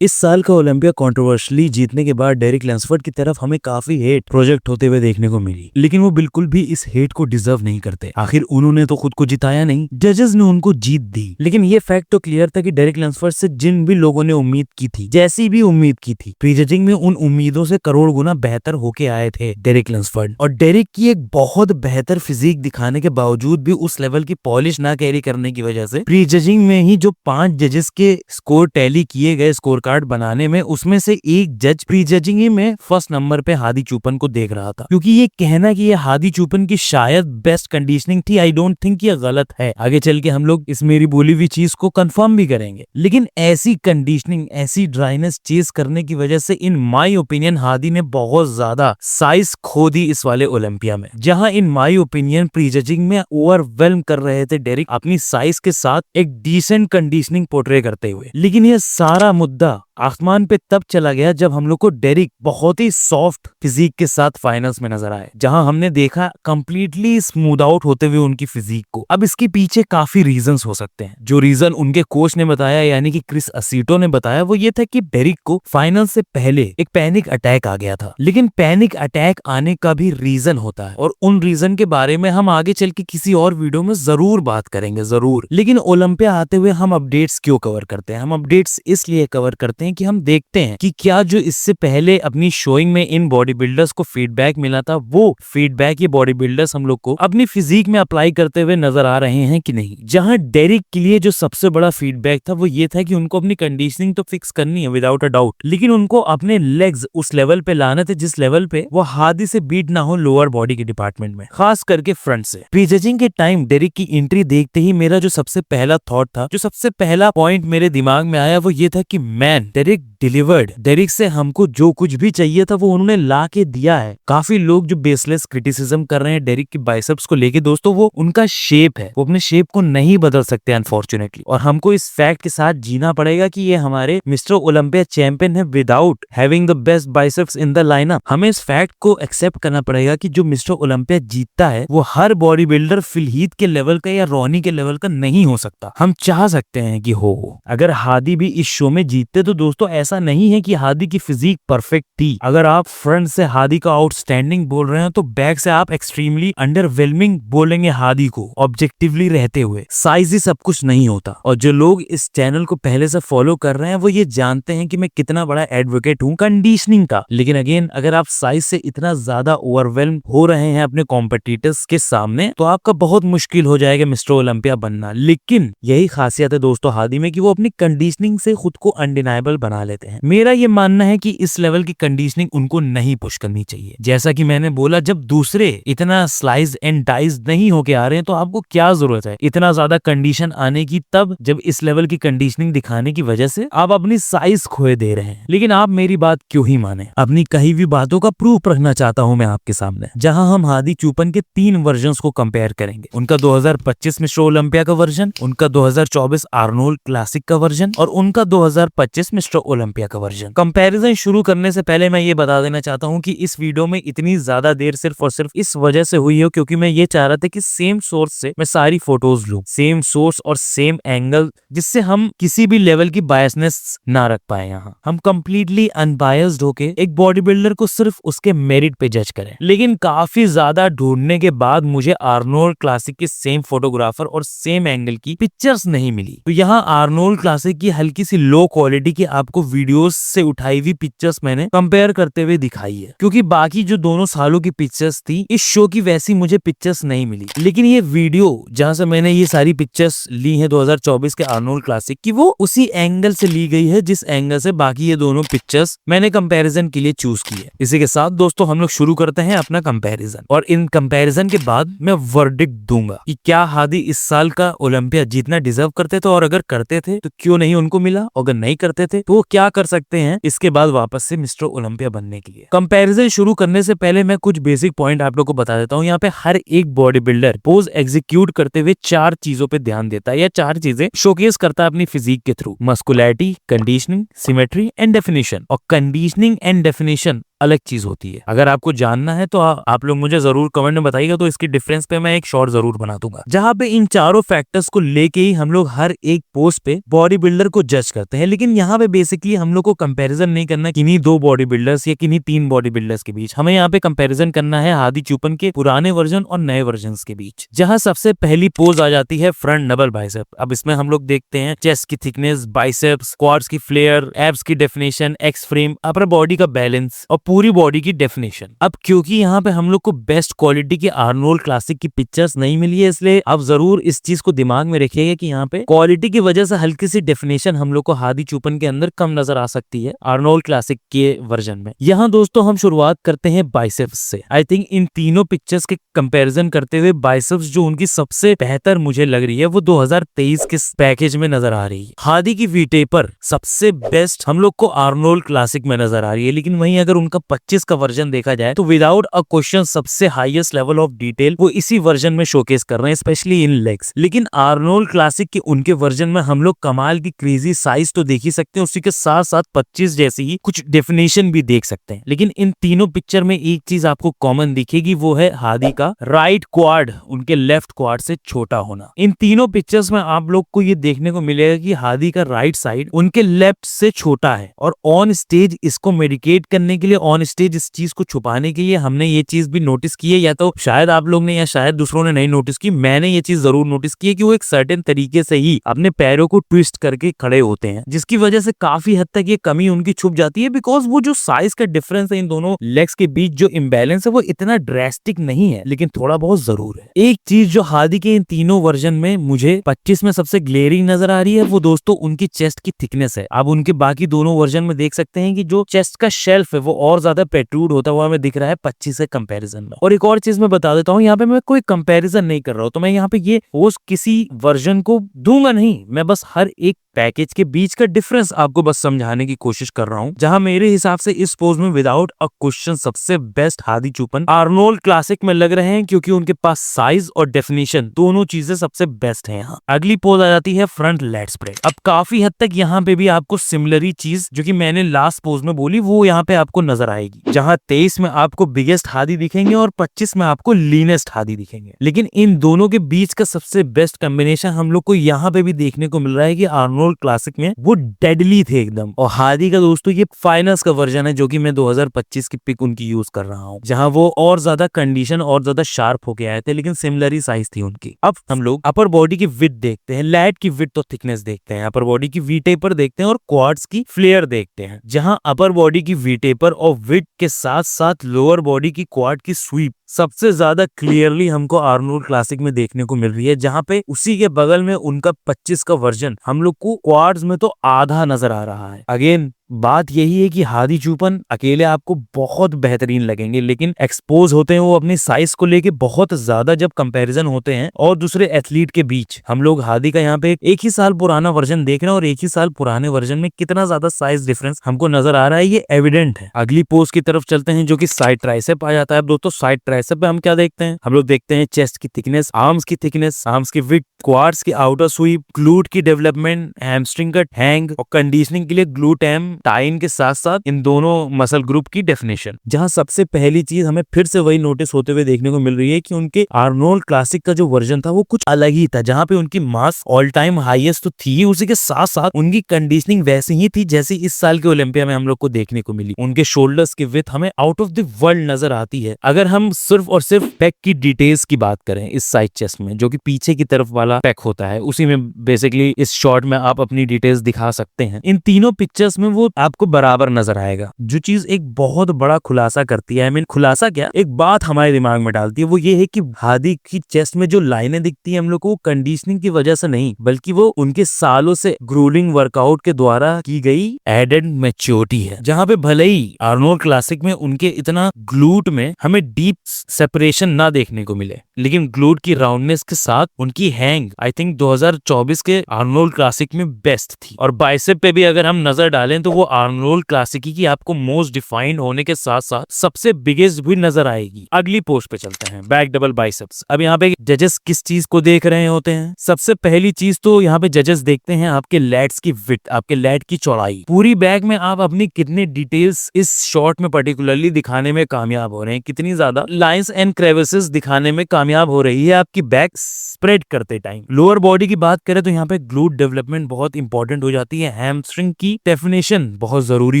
इस साल का ओलंपिया कंट्रोवर्शियली जीतने के बाद डेरिक लैंसफोर्ड की तरफ हमें काफी हेट प्रोजेक्ट होते हुए देखने को मिली, लेकिन वो बिल्कुल भी इस हेट को डिजर्व नहीं करते। आखिर उन्होंने तो खुद को जिताया नहीं, जजेस ने उनको जीत दी। लेकिन ये फैक्ट तो क्लियर था कि डेरिक लैंसफोर्ड से जिन भी लोगों ने उम्मीद की थी, जैसी भी उम्मीद की थी, प्री जजिंग में उन उम्मीदों से करोड़ गुना बेहतर होके आए थे डेरिक लैंसफोर्ड। और डेरिक की एक बहुत बेहतर फिजिक दिखाने के बावजूद भी उस लेवल की पॉलिश ना कैरी करने की वजह से प्री जजिंग में ही जो 5 जजेस के स्कोर टैली किए गए स्कोर कार्ड बनाने में, उसमें से एक जज प्री जजिंग में फर्स्ट नंबर पे हादी चुपन को देख रहा था। क्योंकि ये कहना कि ये हादी चुपन की शायद बेस्ट कंडीशनिंग थी, आई डोंट थिंक ये गलत है। आगे चल के हम लोग इस मेरी बोली हुई चीज को कंफर्म भी करेंगे। लेकिन ऐसी कंडीशनिंग, ऐसी ड्राइनेस चेज करने की वजह से इन माय ओपिनियन हादी ने बहुत ज्यादा साइज खो दी इस वाले ओलंपिया में। जहां in my opinion pre judging में ओवरवेल्म कर रहे थे डेरिक अपनी साइज के साथ एक डिसेंट कंडीशनिंग पोर्ट्रे करते हुए। लेकिन ये सारा मुद्दा आसमान पे तब चला गया जब हम लोग को डेरिक बहुत ही सॉफ्ट फिजिक के साथ फाइनल्स में नजर आए, जहां हमने देखा कंप्लीटली स्मूथ आउट होते हुए उनकी फिजिक को। अब इसके पीछे काफी रीजंस हो सकते हैं। जो रीजन उनके कोच ने बताया, यानी कि क्रिस असीटो ने बताया, वो ये था कि डेरिक को फाइनल से पहले एक पैनिक अटैक आ गया था। लेकिन पैनिक अटैक आने का भी रीजन होता है, और उन रीजन के बारे में हम आगे चल के किसी और वीडियो में जरूर बात करेंगे, जरूर। लेकिन ओलंपिया आते हुए हम अपडेट्स क्यों कवर करते हैं? हम अपडेट्स इसलिए कवर करते हैं कि हम देखते हैं कि क्या जो इससे पहले अपनी शोइंग में इन बॉडी बिल्डर्स को फीडबैक मिला था, वो फीडबैक ये बॉडी बिल्डर्स हम लोग को अपनी फिजिक में अप्लाई करते हुए नजर आ रहे हैं कि नहीं। जहां डेरिक के लिए जो सबसे बड़ा फीडबैक था वो ये था कि उनको अपनी कंडीशनिंग तो फिक्स करनी है विदाउट अ डाउट, लेकिन उनको अपने लेग्स उस लेवल पे लाने थे जिस लेवल पे वो हादी से बीट ना हो लोअर बॉडी के डिपार्टमेंट में, खास करके फ्रंट से। प्री जजिंग के टाइम डेरिक की एंट्री देखते ही मेरा जो सबसे पहला थॉट था, जो सबसे पहला पॉइंट मेरे दिमाग में आया, वो ये था कि मैन, डेरिक डिलीवर्ड। डेरिक से हमको जो कुछ भी चाहिए था वो उन्होंने ला के दिया है। काफी लोग जो बेसलेस क्रिटिसिज्म कर रहे हैं डेरिक की बाइसेप्स को लेके, दोस्तों वो उनका शेप है, वो अपने शेप को नहीं बदल सकते अनफॉर्चुनेटली। और हमको इस फैक्ट के साथ जीना पड़ेगा कि ये हमारे मिस्टर ओलंपिया चैंपियन है without having the best biceps in the lineup. हमें इस फैक्ट को एक्सेप्ट करना पड़ेगा कि जो मिस्टर ओलंपिया जीतता है वो हर बॉडी बिल्डर फिलहीत के लेवल का या रॉनी के लेवल का नहीं हो सकता। हम चाह सकते हैं कि हो, अगर हादी भी इस शो में जीतते तो दोस्तों ऐसा नहीं है कि हादी की फिजिक परफेक्ट थी। अगर आप फ्रंट से हादी का आउटस्टैंडिंग बोल रहे हैं तो बैक से आप एक्सट्रीमली अंडरवेलमिंग बोलेंगे हादी को, ऑब्जेक्टिवली रहते हुए। साइज ही सब कुछ नहीं होता। और जो लोग इस चैनल को पहले से फॉलो कर रहे हैं वो ये जानते हैं कि मैं कितना बड़ा एडवोकेट हूँ कंडीशनिंग का। लेकिन अगेन, अगर आप साइज से इतना ज्यादा ओवरवेल्म हो रहे हैं अपने कॉम्पिटिटर्स के सामने, तो आपका बहुत मुश्किल हो जाएगा मिस्टर ओलंपिया बनना। लेकिन यही खासियत है दोस्तों हादी में कि वो अपनी कंडीशनिंग से खुद को अनडिनाइबल बना लेते हैं। मेरा ये मानना है कि इस लेवल की कंडीशनिंग उनको नहीं पुश करनी चाहिए। जैसा कि मैंने बोला, जब दूसरे इतना स्लाइस एंड डाइस नहीं होके आ रहे हैं तो आपको क्या जरूरत है इतना ज्यादा कंडीशन आने की, तब जब इस लेवल की कंडीशनिंग दिखाने की वजह से आप अपनी साइज खोए दे रहे हैं। लेकिन आप मेरी बात क्यों ही माने, अपनी कही हुई बातों का प्रूफ रखना चाहता हूं मैं आपके सामने। जहां हम हादी चुपन के 3 वर्जन्स को कंपेयर करेंगे, उनका 2025 मिस्टर ओलंपिया का वर्जन, उनका 2024 आर्नोल्ड क्लासिक का वर्जन, और उनका 2025 मिस्टर ओलंपिया का वर्जन। कंपैरिजन शुरू करने से पहले मैं ये बता देना चाहता हूं कि इस वीडियो में इतनी ज्यादा देर सिर्फ और सिर्फ इस वजह से हुई है क्योंकि मैं ये चाह रहा था कि सेम सोर्स से मैं सारी फोटोज लूं, सेम सोर्स और सेम एंगल, जिससे हम किसी भी लेवल की बायसनेस ना रख पाए। यहाँ हम कंप्लीटली अनबायस्ड होके एक बॉडी बिल्डर को सिर्फ उसके मेरिट पे जज करें। लेकिन काफी ज्यादा ढूंढने के बाद मुझे आर्नोल्ड क्लासिक के सेम फोटोग्राफर और सेम एंगल की पिक्चर्स नहीं मिली। तो यहाँ आर्नोल्ड क्लासिक की हल्की सी लो क्वालिटी की आपको वीडियोस से उठाई हुई पिक्चर्स मैंने कंपेयर करते हुए दिखाई है, क्योंकि बाकी जो दोनों सालों की पिक्चर्स थी इस शो की वैसी मुझे पिक्चर्स नहीं मिली। लेकिन ये वीडियो जहां से मैंने ये सारी पिक्चर्स ली हैं 2024 के आर्नोल्ड क्लासिक की, वो उसी एंगल से ली गई है जिस एंगल से बाकी ये दोनों पिक्चर्स मैंने कंपैरिजन के लिए चूज की है। इसी के साथ दोस्तों हम लोग शुरू करते हैं अपना कंपैरिजन, और इन कंपैरिजन के बाद मैं वर्डिक्ट दूंगा कि क्या हादी इस साल का ओलंपिया जीतना डिजर्व करते थे, और अगर करते थे तो क्यों नहीं उनको मिला, अगर नहीं करते थे तो वो क्या कर सकते हैं इसके बाद वापस से मिस्टर ओलंपिया बनने के लिए। कंपैरिजन शुरू करने से पहले मैं कुछ बेसिक पॉइंट आप लोग को बता देता हूँ। यहाँ पे हर एक बॉडी बिल्डर पोज एग्जीक्यूट करते हुए 4 चीजों पे ध्यान देता है, या 4 चीजें शोकेस करता है अपनी फिजिक के through: muscularity, conditioning, symmetry and definition. और कंडीशनिंग एंड डेफिनेशन अलग चीज होती है। अगर आपको जानना है तो आप लोग मुझे जरूर कमेंट में बताइएगा, तो इसकी डिफरेंस पे मैं एक शॉर्ट जरूर बना दूंगा, जहाँ पे इन चारों फैक्टर्स को लेके ही हम लोग हर एक पोस्ट पे बॉडी बिल्डर को जज करते हैं। लेकिन यहाँ पे बेसिकली हम लोग को कंपैरिजन नहीं करना किन्हीं 2 बॉडी बिल्डर्स या किन्हीं 3 बॉडी बिल्डर्स के बीच, हमें यहाँ पे कंपैरिजन करना है हादी चुपन के पुराने वर्जन और नए वर्जन के बीच। जहाँ सबसे पहली पोज आ जाती है फ्रंट डबल बाइसेप। अब इसमें हम लोग देखते हैं चेस्ट की थिकनेस, बाइसेप्स, क्वाड्स की फ्लेयर, एब्स की definition, x frame, upper body का बैलेंस और पूरी बॉडी की डेफिनेशन। अब क्योंकि यहाँ पे हम लोग को बेस्ट क्वालिटी की आर्नोल्ड क्लासिक की पिक्चर्स नहीं मिली है, इसलिए आप जरूर इस चीज को दिमाग में रखिएगा कि यहाँ पे क्वालिटी की वजह से हल्की सी डेफिनेशन हम लोग को हादी चुपन के अंदर कम नजर आ सकती है आर्नोल्ड क्लासिक के वर्जन में। यहाँ दोस्तों हम शुरुआत करते हैं बाइसेप्स से। आई थिंक इन तीनों पिक्चर्स के कंपैरिजन करते हुए बाइसेप्स जो उनकी सबसे बेहतर मुझे लग रही है वो 2023 के पैकेज में नजर आ रही है। हादी की वी-टेपर सबसे बेस्ट हम लोग को आर्नोल्ड क्लासिक में नजर आ रही है, लेकिन वहीं अगर उनका 25 का वर्जन देखा जाए तो विदाउट अ क्वेश्चन सबसे हाईएस्ट लेवल ऑफ डिटेल वो इसी वर्जन में शोकेस कर रहे हैं, स्पेशली इन लेग्स। लेकिन आर्नोल्ड क्लासिक के उनके वर्जन में हम लोग कमाल की क्रेजी साइज तो देख ही सकते हैं, उसी के साथ साथ 25 जैसी ही कुछ डेफिनेशन भी देख सकते हैं। लेकिन इन तीनों पिक्चर में एक चीज आपको कॉमन दिखेगी, वो है हादी का राइट क्वाड उनके लेफ्ट क्वाड से छोटा होना। इन तीनों पिक्चर्स में आप लोग को ये देखने को मिलेगा कि हादी का राइट साइड उनके लेफ्ट से छोटा है, और ऑन स्टेज इसको मेडिकेट करने के लिए, ऑन स्टेज इस चीज को छुपाने के लिए हमने ये चीज भी नोटिस की है, या तो शायद आप लोग ने या शायद दूसरों ने नहीं नोटिस की, मैंने ये चीज जरूर नोटिस की है कि वो एक सर्टेन तरीके से ही अपने पैरों को ट्विस्ट करके खड़े होते हैं, जिसकी वजह से काफी हद तक ये कमी उनकी छुप जाती है। बिकॉज वो जो साइज का डिफरेंस है इन दोनों लेग्स के बीच, जो इम्बैलेंस है, वो इतना ड्रेस्टिक नहीं है, लेकिन थोड़ा बहुत जरूर है। एक चीज जो हादी के इन तीनों वर्जन में मुझे 25 में सबसे ग्लेयरिंग नजर आ रही है वो दोस्तों उनकी चेस्ट की थिकनेस है। आप उनके बाकी दोनों वर्जन में देख सकते हैं कि जो चेस्ट का शेल्फ है वो और ज्यादा प्रोट्रूड होता हुआ हमें दिख रहा है 25 के कंपैरिजन में। और एक और चीज मैं बता देता हूँ, यहाँ पे मैं कोई कंपैरिजन नहीं कर रहा हूँ, तो मैं यहाँ पे ये पोज किसी वर्जन को दूंगा नहीं, मैं बस हर एक पैकेज के बीच का डिफरेंस आपको बस समझाने की कोशिश कर रहा हूँ। जहां मेरे हिसाब से इस पोज में विदाउट अ क्वेश्चन सबसे बेस्ट हादी चुपन आर्नोल्ड क्लासिक में लग रहे हैं, क्योंकि उनके पास साइज और डेफिनेशन दोनों चीजें सबसे बेस्ट है। यहाँ अगली पोज आ जाती है फ्रंट लेट स्प्रेड। अब काफी हद तक यहाँ पे भी आपको सिमिलर चीज जो कि मैंने लास्ट पोज में बोली वो यहाँ पे आपको नजर आएगी, जहाँ 23 में आपको बिगेस्ट हादी दिखेंगे और 25 में आपको लीनेस्ट हादी दिखेंगे। लेकिन इन दोनों के बीच का सबसे बेस्ट कॉम्बिनेशन हम लोग को यहाँ पे भी देखने को मिल रहा है कि आर्नोल्ड क्लासिक में वो डेडली थे एकदम, और हादी का दोस्तों ये फाइनल्स का वर्जन है जो कि मैं 2025 की पिक उनकी यूज कर रहा हूँ, जहां वो और ज्यादा कंडीशन और ज्यादा शार्प होके आए थे, लेकिन सिमिलर ही साइज थी उनकी। अब हम लोग अपर बॉडी की विड्थ देखते हैं, लैट की विड्थ और थिकनेस देखते हैं, अपर बॉडी की वी टेपर देखते हैं और क्वाड्स की फ्लेयर देखते हैं। जहां अपर बॉडी की वी टेपर और विड्थ के साथ साथ लोअर बॉडी की क्वाड की स्वीप सबसे ज्यादा क्लियरली हमको आर्नोल्ड क्लासिक में देखने को मिल रही है, जहां पे उसी के बगल में उनका 25 का वर्जन हम लोग को क्वाड्स में तो आधा नजर आ रहा है। अगेन बात यही है कि हादी चुपन अकेले आपको बहुत बेहतरीन लगेंगे, लेकिन एक्सपोज होते हैं वो अपनी साइज को लेके बहुत ज्यादा जब कंपैरिजन होते हैं और दूसरे एथलीट के बीच। हम लोग हादी का यहाँ पे एक ही साल पुराना वर्जन देख रहे हैं और एक ही साल पुराने वर्जन में कितना ज्यादा साइज डिफरेंस हमको नजर आ रहा है, ये एविडेंट है। अगली पोज की तरफ चलते हैं जो कि साइड ट्राइसेप आ जाता है। दोस्तों साइड ट्राइसेप पे हम क्या देखते हैं, हम लोग देखते हैं चेस्ट की थिकनेस, आर्म्स की थिकनेस, आर्म्स की विड्थ, क्वाड्स की आउटर स्वीप, ग्लूट की डेवलपमेंट, हैमस्ट्रिंग का हैंग और कंडीशनिंग के लिए ग्लूट हैम टाइन के साथ साथ इन दोनों मसल ग्रुप की डेफिनेशन। जहां सबसे पहली चीज हमें फिर से वही नोटिस होते हुए देखने को मिल रही है कि उनके आर्नोल्ड क्लासिक का जो वर्जन था वो कुछ अलग ही था, जहां पे उनकी मास ऑल टाइम हाईएस्ट तो थी, उसी के साथ साथ उनकी कंडीशनिंग वैसी ही थी जैसी इस साल के ओलंपिया में हम लोग को देखने को मिली। उनके शोल्डर्स की विड्थ हमें आउट ऑफ द वर्ल्ड नजर आती है। अगर हम सिर्फ और सिर्फ पैक की डिटेल्स की बात करें इस साइड चेस्ट में, जो कि पीछे की तरफ वाला पैक होता है, उसी में बेसिकली इस शॉट में आप अपनी डिटेल्स दिखा सकते हैं। इन तीनों पिक्चर्स में वो आपको बराबर नजर आएगा, जो चीज एक बहुत बड़ा खुलासा करती है। आई मीन खुलासा क्या, एक बात हमारे दिमाग में डालती है, वो ये है कि हादी की चेस्ट में जो लाइनें दिखती है हम लोग को, कंडीशनिंग की वजह से नहीं, बल्कि वो उनके सालों से ग्रूलिंग वर्कआउट के द्वारा की गई एडेड मैच्योरिटी है। जहां पे भले ही आर्नोल्ड क्लासिक में उनके इतना ग्लूट में हमें डीप सेपरेशन ना देखने को मिले, लेकिन ग्लूट की राउंडनेस के साथ उनकी हैंग आई थिंक 2024 के आर्नोल्ड क्लासिक में बेस्ट थी। और बाइसेप पे भी अगर हम नजर डालें तो वो आर्नोल्ड क्लासिक की आपको मोस्ट डिफाइंड होने के साथ साथ सबसे बिगेस्ट भी नजर आएगी। अगली पोस्ट पे चलते हैं, बैक डबल बाइसेप्स। अब यहाँ पे जजेस किस चीज को देख रहे होते हैं? सबसे पहली चीज तो यहाँ पे जजेस देखते हैं आपके लैट्स की विड्थ, आपके लैट की चौड़ाई। पूरी बैक में आप अपनी कितनी डिटेल्स इस शॉट में पर्टिकुलरली दिखाने में कामयाब हो रहे हैं, कितनी ज्यादा लाइंस एंड क्रेविसेस दिखाने में कामयाब हो रही है आपकी बैक स्प्रेड करते टाइम। लोअर बॉडी की बात करें तो यहाँ पे ग्लूट डेवलपमेंट बहुत इंपॉर्टेंट हो जाती है, हैमस्ट्रिंग की डेफिनेशन बहुत जरूरी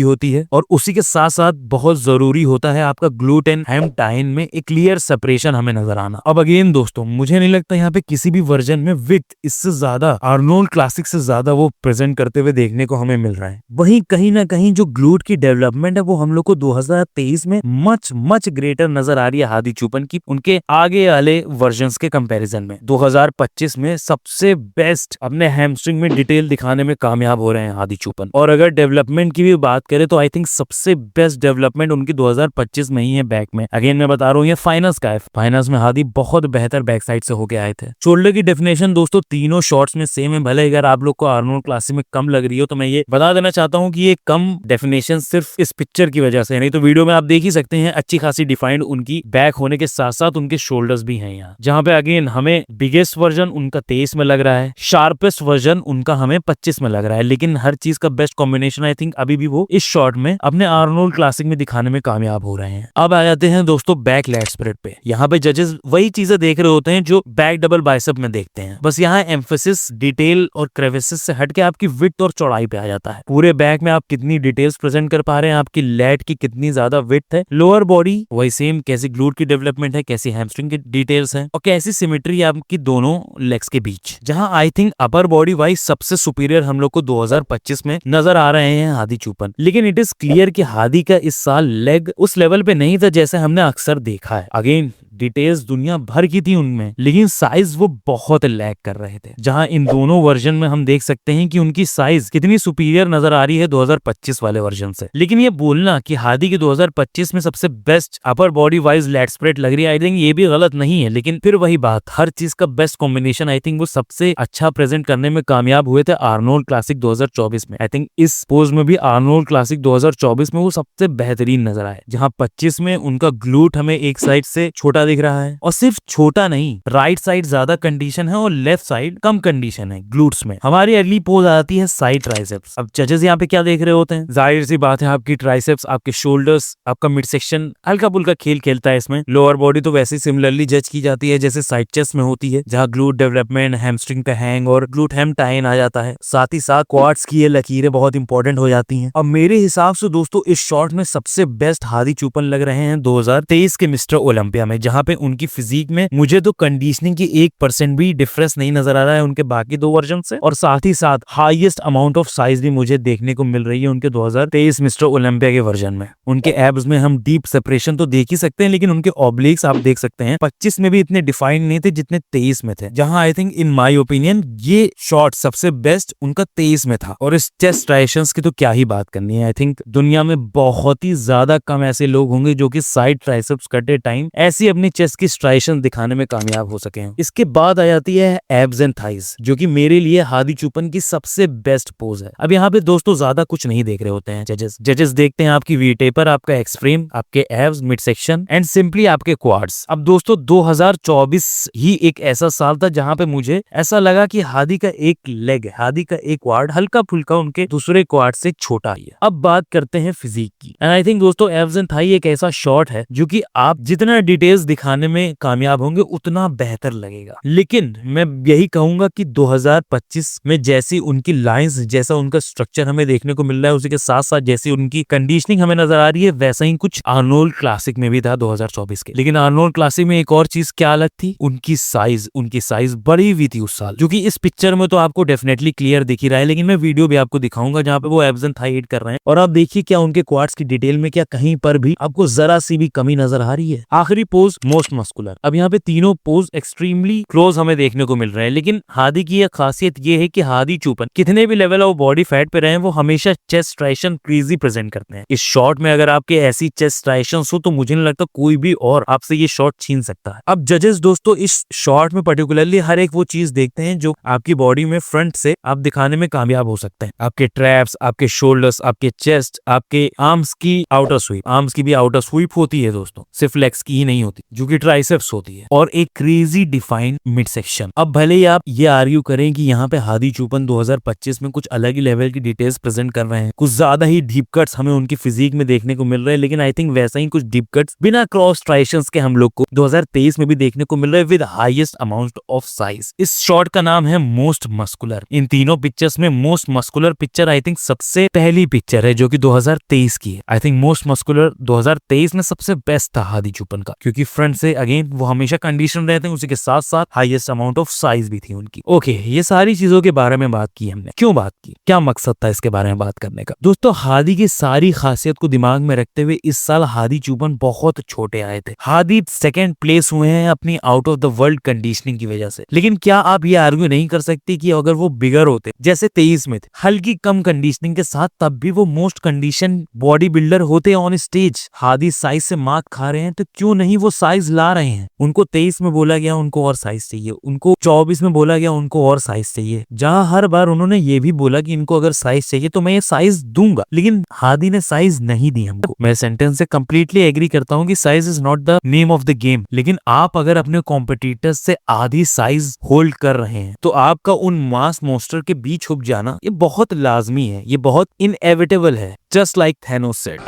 होती है और उसी के साथ साथ बहुत जरूरी होता है आपका ग्लूट एंड हैम टाइन में एक क्लियर सेपरेशन हमें नजर आना। अब अगेन दोस्तों, मुझे नहीं लगता यहाँ पे किसी भी वर्जन में विड्थ इससे ज्यादा आर्नोल्ड क्लासिक से ज्यादा वो प्रेजेंट करते हुए देखने को हमें मिल रहा है। वहीं कहीं ना कहीं जो ग्लूट की डेवलपमेंट है वो हम लोग को 2023 में मच ग्रेटर नजर आ रही है हादी चुपन की, उनके आगे वाले वर्जन्स के कंपैरिजन में। 2025 में सबसे बेस्ट अपने हैमस्ट्रिंग में डिटेल दिखाने में कामयाब हो रहे हैं हादी चुपन। और अगर डेवलपमेंट की भी बात करें तो आई थिंक सबसे बेस्ट डेवलपमेंट उनकी 2025 में ही है बैक में। अगेन मैं बता रहा हूँ ये फाइनल्स का है, फाइनल्स में हादी बहुत बेहतर बैक साइड से होके आए थे। शोल्डर की डेफिनेशन दोस्तों तीनों शॉट्स में सेम है, भले अगर आप लोग को आर्नोल्ड क्लासिक में कम लग रही हो तो मैं ये बता देना चाहता हूँ कि ये कम डेफिनेशन सिर्फ इस पिक्चर की वजह से, नहीं तो वीडियो में आप देख ही सकते हैं अच्छी खासी डिफाइंड उनकी बैक होने के साथ साथ उनके शोल्डर्स भी हैं यहाँ, जहाँ पे अगेन हमें बिगेस्ट वर्जन उनका 23 में लग रहा है, शार्पेस्ट वर्जन उनका हमें 25 में लग रहा है, लेकिन हर चीज का बेस्ट कॉम्बिनेशन आई थिंक अभी भी वो इस शॉट में अपने आर्नोल्ड क्लासिक में दिखाने में कामयाब हो रहे हैं। अब आ जाते हैं दोस्तों बैक लैट स्प्रेड पे। यहाँ पे जजेस वही चीजें देख रहे होते हैं जो बैक डबल बाइसेप में देखते हैं, बस यहाँ एम्फेसिस डिटेल और क्रेविसेस से हटके आपकी विड्थ और चौड़ाई पे आ जाता है। पूरे बैक में आप कितनी डिटेल्स प्रेजेंट कर पा रहे हैं, आपकी लैट की कितनी ज्यादा विड्थ है, लोअर बॉडी वही सेम, कैसी ग्लूट की डेवलपमेंट है, कैसी हैमस्ट्रिंग की डिटेल्स है और कैसी सिमेट्री आपकी दोनों लेग्स के बीच। जहां I think upper body wise सबसे सुपीरियर हम लोग को 2025 में नजर आ रहे हैं हादी चुपन, लेकिन इट इज क्लियर कि हादी का इस साल लेग उस लेवल पे नहीं था जैसे हमने अक्सर देखा है। अगेन डिटेल्स दुनिया भर की थी उनमें, लेकिन साइज वो बहुत लैग कर रहे थे। जहां इन दोनों वर्जन में हम देख सकते हैं कि उनकी साइज कितनी सुपीरियर नजर आ रही है 2025 वाले वर्जन से। लेकिन ये बोलना कि हादी की 2025 में सबसे best upper body wise lat spread लग रही है, आई थिंक ये भी गलत नहीं है। लेकिन फिर वही बात, हर चीज का बेस्ट कॉम्बिनेशन आई थिंक वो सबसे अच्छा प्रेजेंट करने में कामयाब हुए थे आर्नोल्ड क्लासिक 2024 में। आई थिंक इस पोज में भी आर्नोल्ड क्लासिक 2024 में वो सबसे बेहतरीन नजर आए, जहां 25 में उनका ग्लूट हमें एक साइड से छोटा दिख रहा है, और सिर्फ छोटा नहीं, राइट साइड ज्यादा कंडीशन है और लेफ्ट साइड कम कंडीशन है ग्लूट्स में। हमारी अगली पोज आती है साइड ट्राइसेप्स। अब जजेस यहाँ पे क्या देख रहे होते हैं? जाहिर सी बात है आपकी ट्राइसेप्स, आपके शोल्डर्स, आपका मिड सेक्शन हल्का फुल्का खेल खेलता है इसमें। लोअर बॉडी तो वैसे सिमिलरली जज की जाती है जैसे साइड चेस्ट में होती है, जहाँ ग्लूट डेवलपमेंट, हैमस्ट्रिंग पे हैंग और ग्लूट हैम टाइन आ जाता है। साथ ही साथ क्वाड्स की ये लकीरें बहुत इंपॉर्टेंट हो जाती हैं। अब मेरे हिसाब से दोस्तों इस शॉट में सबसे बेस्ट हादी चुपन लग रहे हैं 2023 के मिस्टर ओलंपिया में, जहाँ पे उनकी फिजिक में मुझे तो कंडीशनिंग की 1% भी डिफरेंस नहीं नजर आ रहा है उनके बाकी दो वर्जन से, और साथ ही साथ हाईएस्ट अमाउंट ऑफ साइज भी मुझे देखने को मिल रही है उनके 2023 मिस्टर ओलंपिया के वर्जन में। उनके एब्स में हम डीप सेपरेशन तो देख ही सकते हैं, लेकिन उनके ऑब्लिक्स आप देख सकते हैं 25 में भी इतने डिफाइंड नहीं थे जितने 23 में थे, जहां I think in my opinion ये शॉट सबसे बेस्ट उनका 23 में था। और इस चेस्ट ट्राइसेप्स की तो क्या ही बात करनी है, आई थिंक दुनिया में बहुत ही ज्यादा कम ऐसे लोग होंगे जो कि साइड ट्राइसेप्स करते टाइम ऐसी अपनी चेस्ट की ट्राइसेप्स दिखाने में कामयाब हो सके हैं। इसके बाद आ जाती है एब्स एंड थाइज, जो कि मेरे लिए हादी चुपन की सबसे बेस्ट पोज है। अब यहाँ पे दोस्तों ज्यादा कुछ नहीं देख रहे होते हैं जजेस देखते हैं आपकी वी टेपर, आपका एक्स फ्रेम, आपके abs, mid section and simply आपके क्वाड्स। अब दोस्तों 2024 ही एक ऐसा साल था जहाँ पे मुझे ऐसा लगा कि हादी का एक लेग, हादी का एक क्वाड हल्का फुल्का उनके दूसरे क्वाड से छोटा ही है। अब बात करते हैं फिजिक की, एंड आई थिंक दोस्तों एब्स एंड थाई एक ऐसा शॉट है जो कि आप जितना डिटेल्स दिखाने में कामयाब होंगे उतना बेहतर लगेगा। लेकिन मैं यही कहूंगा कि 2025 में जैसी उनकी लाइंस, जैसा उनका स्ट्रक्चर हमें देखने को मिल रहा है, उसी के साथ साथ जैसी उनकी कंडीशनिंग हमें नजर आ रही है, वैसा ही कुछ आर्नोल्ड क्लासिक में भी था 2024 के। लेकिन आर्नोल्ड क्लासिक में एक और चीज क्या अलग थी, उनकी साइज बड़ी हुई थी उस साल, जो कि इस पिक्चर में तो आपको डेफिनेटली क्लियर दिख ही रहा है, लेकिन मैं वीडियो भी आपको दिखाऊंगा जहाँ पे वो एब्स एंड थाई हिट कर रहे हैं, और आप देखिए क्या उनके क्वाड्स की डिटेल में क्या कहीं पर भी आपको जरा सी भी कमी नजर आ रही है। आखिरी पोज मोस्ट मस्कुलर। अब यहाँ पे तीनों पोज एक्सट्रीमली क्लोज हमें देखने को मिल रहे हैं, लेकिन हादी की एक खासियत ये है कि हादी चूपन कितने भी लेवल ऑफ बॉडी फैट पे रहे वो हमेशा चेस्ट ट्राइशन क्रीजी प्रेजेंट करते हैं। इस शॉट में अगर आपके ऐसी चेस्ट ट्राइशन हो तो मुझे नहीं लगता कोई भी और आपसे ये शॉट छीन सकता है। अब जजेस दोस्तों इस शॉट में पर्टिकुलरली हर एक वो चीज देखते हैं जो आपकी बॉडी में फ्रंट से आप दिखाने में कामयाब हो सकते हैं। आपके ट्रैप्स, आपके शोल्डर्स, आपके चेस्ट, आपके आर्म्स की आउटर स्वीप। आर्म्स की भी आउटर स्वीप होती है दोस्तों, सिर्फ लेग्स की ही नहीं होती, जो कि ट्राइसेप्स होती है, और एक क्रेजी डिफाइंड मिड सेक्शन। अब भले ही आप ये आर्ग्यू करें कि यहाँ पे हादी चूपन 2025 में कुछ अलग ही लेवल की डिटेल्स प्रेजेंट कर रहे हैं, कुछ ज्यादा ही डीप कट्स हमें उनकी फिजिक में देखने को मिल रहे हैं, लेकिन आई थिंक वैसा ही कुछ डीप कट्स बिना क्रॉस ट्राइशंस के हम लोग को 2023 में भी देखने को मिल रहे हैं with highest amount of size. इस शॉट का नाम है मोस्ट मस्कुलर। इन तीनों पिक्चर्स में most muscular picture I think सबसे पहली पिक्चर है जो कि 2023 की है। आई थिंक मोस्ट मस्कुलर 2023 में सबसे बेस्ट था हादी चूपन का, क्योंकि फ्रंट से अगेन वो हमेशा कंडीशन रहते हैं, उसी के साथ साथ हाईएस्ट अमाउंट ऑफ साइज भी थी उनकी। ओके, ये सारी चीजों के बारे में बात की हमने। क्यों बात की, क्या मकसद था इसके बारे में बात करने का? दोस्तों हादी की सारी खासियत को दिमाग में रखते हुए इस साल हादी चूपन बहुत छोटे आए थे। हादी सेकंड प्लेस हुए हैं अपनी out of the world conditioning की वजह से, लेकिन क्या आप ये आर्ग्यू नहीं कर सकते कि अगर वो बिगर होते जैसे 23 में थे, हल्की कम कंडीशनिंग के साथ, तब भी वो मोस्ट कंडीशन बॉडी बिल्डर होते ऑन स्टेज। हादी साइज से मार्क खा रहे हैं तो क्यों नहीं वो साइज ला रहे हैं? उनको 23 में बोला गया उनको और साइज चाहिए, उनको 24 में बोला गया उनको और साइज चाहिए, जहां हर बार उन्होंने ये भी बोला कि इनको अगर साइज चाहिए तो मैं ये साइज दूंगा, लेकिन हादी ने साइज नहीं दी हमको। मैं सेंटेंस से कंप्लीटली एग्री करता हूँ कि size is not the name of the game, लेकिन आप अगर अपने कॉम्पिटिटर्स से आधी साइज होल्ड कर रहे हैं तो आपका उन मास मोस्टर के बीच छुप जाना ये बहुत लाजमी है, ये बहुत इनएविटेबल है, जस्ट लाइक थैनोस सेड।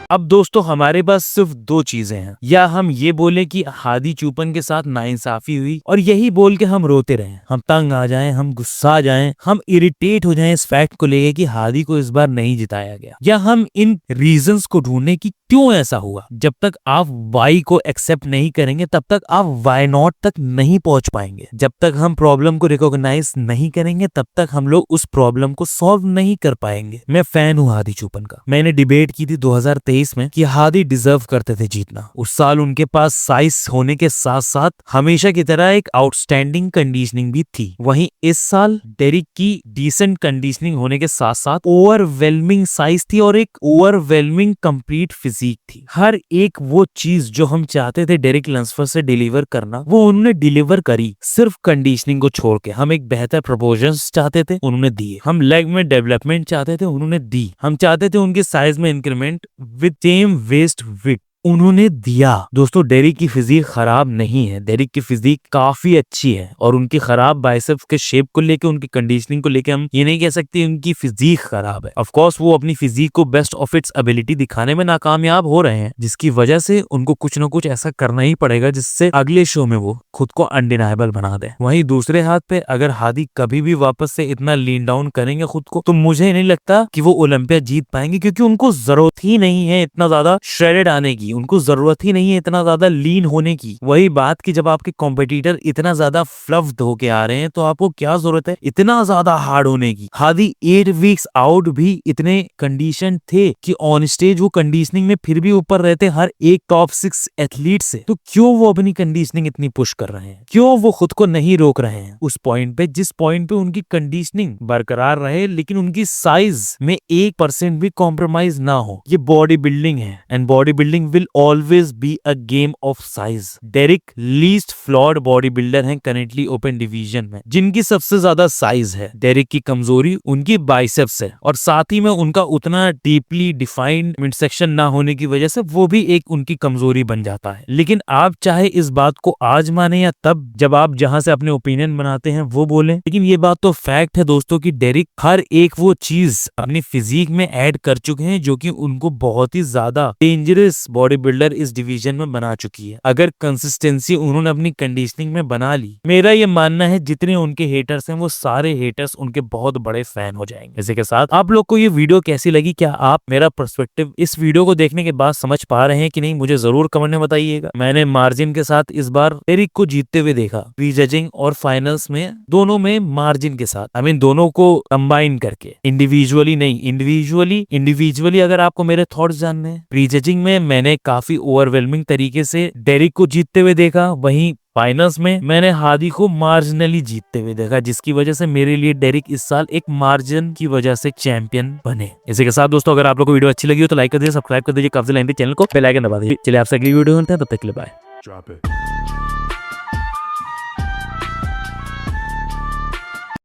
अब दोस्तों हमारे पास सिर्फ दो चीजें हैं, या हम ये बोले कि हादी चूपन के साथ नाइंसाफी हुई और यही बोल के हम रोते रहें, हम तंग आ जाएं, हम गुस्सा जाएं, हम इरिटेट हो जाएं इस फैक्ट को लेके कि हादी को इस बार नहीं जिताया गया, या हम इन रीजंस को ढूंढने की क्यों ऐसा हुआ। जब तक आप वाई को एक्सेप्ट नहीं करेंगे तब तक आप वाई नॉट तक नहीं पहुंच पाएंगे। जब तक हम प्रॉब्लम को रिकॉग्नाइज नहीं करेंगे तब तक हम लोग उस प्रॉब्लम को सॉल्व नहीं कर पाएंगे। मैं फैन हूं हादी चूपन का। मैंने डिबेट की थी 2023 में कि हादी डिजर्व करते थे जीतना। उस साल उनके पास साइज होने के साथ साथ हमेशा की तरह एक आउटस्टैंडिंग कंडीशनिंग भी थी। वहीं इस साल डेरिक की डिसेंट कंडीशनिंग होने के साथ साथ ओवरवेलमिंग साइज थी और एक ओवरवेलमिंग कंप्लीट फिजिक थी। हर एक वो चीज जो हम चाहते थे डेरिक लंसफोर्ड से डिलीवर करना, वो उन्होंने डिलीवर करी। सिर्फ कंडीशनिंग को छोड़ के हम एक बेहतर प्रोपोर्शंस चाहते थे, उन्होंने दिए। हम लेग में डेवलपमेंट चाहते थे, उन्होंने दी। हम चाहते थे उनके साइज में increment with same waist width, उन्होंने दिया। दोस्तों डेरिक की फिजिक खराब नहीं है, डेरिक की फिजिक काफी अच्छी है और उनकी खराब बाइसेप्स के शेप को लेके, उनकी कंडीशनिंग को लेके हम ये नहीं कह सकते उनकी फिजिक खराब है। ऑफ कोर्स वो अपनी फिजिक को बेस्ट ऑफ इट्स एबिलिटी दिखाने में नाकामयाब हो रहे हैं, जिसकी वजह से उनको कुछ न कुछ ऐसा करना ही पड़ेगा जिससे अगले शो में वो खुद को अनडिनाइबल बना दे। वहीं दूसरे हाथ पे अगर हादी कभी भी वापस से इतना लीन डाउन करेंगे खुद को, तो मुझे नहीं लगता कि वो ओलंपिया जीत पाएंगे, क्योंकि उनको जरूरत ही नहीं है इतना ज्यादा श्रेडेड आने की, उनको जरूरत ही नहीं है इतना ज्यादा लीन होने की। वही बात कि जब आपके कॉम्पिटिटर इतना ज्यादा फ्लफ्ड होके आ रहे हैं तो आपको क्या जरूरत है इतना ज्यादा हार्ड होने की। हादी 8 वीक्स आउट भी इतने कंडीशन थे कि ऑन स्टेज वो कंडीशनिंग में फिर भी ऊपर रहते हर एक टॉप 6 एथलीट से। तो क्यों वो अपनी कंडीशनिंग इतनी पुश कर रहे हैं, क्यों वो खुद को नहीं रोक रहे हैं उस पॉइंट पे जिस पॉइंट पे उनकी कंडीशनिंग बरकरार रहे लेकिन उनकी साइज में 1% भी कॉम्प्रोमाइज ना हो। ये बॉडी बिल्डिंग है and body building will always be a game of size. Derek Lunsford body builder हैं करेंटली ओपन डिवीजन में, जिनकी सबसे ज्यादा साइज है। डेरिक की कमजोरी उनकी बाइसेप्स है और साथ ही में उनका उतना डीपली डिफाइंड मिड सेक्शन ना होने की वजह से वो भी एक उनकी कमजोरी बन जाता है। लेकिन आप चाहे इस बात को आज माने या तब जब आप जहां से अपने ओपिनियन बनाते हैं वो बोलें, लेकिन ये बात तो फैक्ट है दोस्तों कि डेरिक हर एक वो चीज अपनी फिजिक में ऐड कर चुके हैं जो कि उनको बहुत ही ज्यादा डेंजरस बॉडी बिल्डर इस डिवीजन में बना चुकी है। अगर कंसिस्टेंसी उन्होंने अपनी कंडीशनिंग में बना ली, मेरा ये मानना है जितने उनके हेटर्स हैं वो सारे हेटर्स उनके बहुत बड़े फैन हो जाएंगे। इसी के साथ आप लोग को ये वीडियो कैसी लगी, क्या आप मेरा पर्सपेक्टिव इस वीडियो को देखने के बाद समझ पा रहे हैं कि नहीं, मुझे जरूर कमेंट में बताइएगा। मैंने मार्जिन के साथ इस बार डेरिक को जीतते हुए देखा, प्री जजिंग और फाइनल्स में, दोनों में मार्जिन के साथ। दोनों को कंबाइन करके, इंडिविजुअली नहीं। इंडिविजुअली अगर आपको मेरे थॉट्स जानने हैं, प्री जजिंग में मैंने मैंने काफी ओवरवेलमिंग तरीके से डेरिक को जीतते हुए देखा, वहीं फाइनल्स में मैंने हादी को मार्जिनली जीतते हुए देखा, जिसकी वजह से मेरे लिए डेरिक इस साल एक मार्जिन की वजह से चैंपियन बने। इसी के साथ दोस्तों अगर आप लोगों को वीडियो अच्छी लगी हो तो लाइक कर दीजिए, सब्सक्राइब कर दीजिए, काफी लाइन चैनल को बेल आइकन दबा दीजिए। चलिए आपसे अगली वीडियो मिलते हैं, तब तक के लिए बाय।